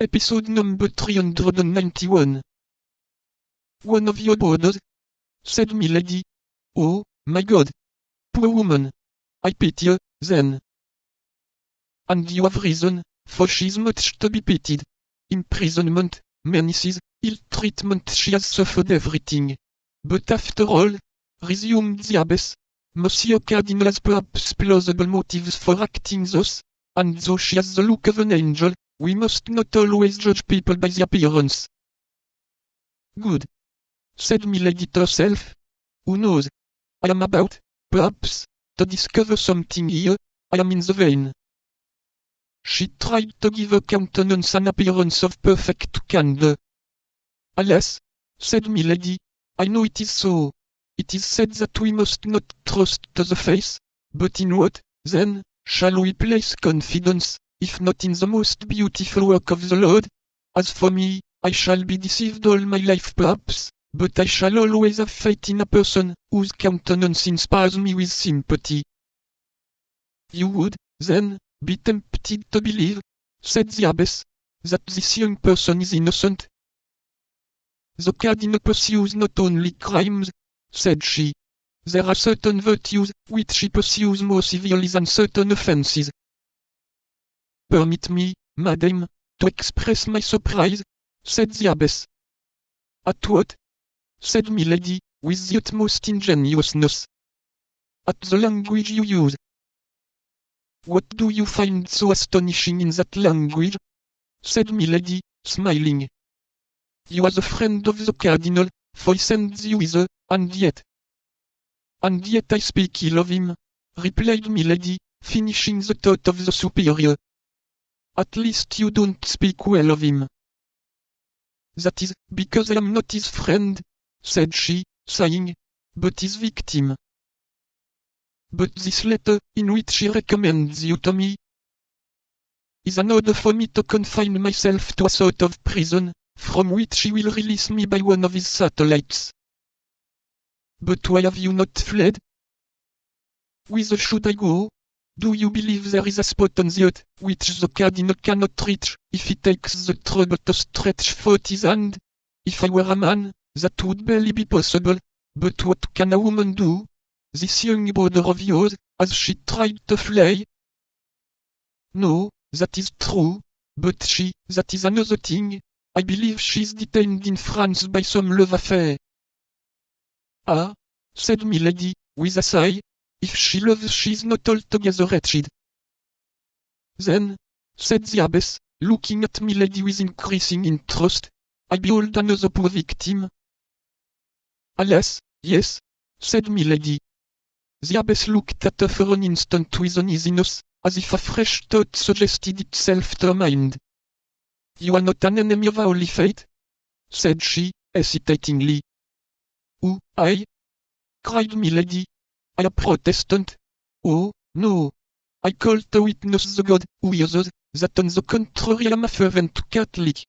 Episode number 391. One of your brothers, said milady. Oh, my God. Poor woman. I pity her, then. And you have reason, for she's much to be pitied. Imprisonment, menaces, ill treatment, she has suffered everything. But after all, resumed the abbess, Monsieur Cardinal has perhaps plausible motives for acting thus, and though she has the look of an angel, we must not always judge people by the appearance. Good, said milady to herself. Who knows? I am about, perhaps, to discover something here. I am in the vein. She tried to give her countenance an appearance of perfect candor. Alas, said milady, I know it is so. It is said that we must not trust to the face, but in what, then, shall we place confidence, if not in the most beautiful work of the Lord? As for me, I shall be deceived all my life perhaps, but I shall always have faith in a person, whose countenance inspires me with sympathy. You would, then, be tempted to believe, said the abbess, that this young person is innocent. The cardinal pursues not only crimes, said she. There are certain virtues, which he pursues more severely than certain offences. Permit me, madame, to express my surprise, said the abbess. At what? Said milady, with the utmost ingenuousness. At the language you use. What do you find so astonishing in that language? Said milady, smiling. You are the friend of the cardinal, for he sends you hither, and yet I speak ill of him, replied milady, finishing the thought of the superior. At least you don't speak well of him. That is, because I am not his friend, said she, sighing, but his victim. But this letter, in which he recommends you to me, is an order for me to confine myself to a sort of prison, from which he will release me by one of his satellites. But why have you not fled? Whither should I go? Do you believe there is a spot on the earth, which the cardinal cannot reach, if he takes the trouble to stretch forth his hand? If I were a man, that would barely be possible, but what can a woman do? This young brother of yours, has she tried to fly? No, that is true, but that is another thing. I believe she's detained in France by some love affair. Ah, said milady, with a sigh, if she loves she's not altogether wretched. Then, said the abbess, looking at milady with increasing interest, I behold another poor victim. Alas, yes, said milady. The abbess looked at her for an instant with uneasiness, as if a fresh thought suggested itself to her mind. You are not an enemy of our holy faith? Said she, hesitatingly. Who, I? Cried milady. I a Protestant? Oh, no. I call to witness the God who hears us, that on the contrary I am a fervent Catholic.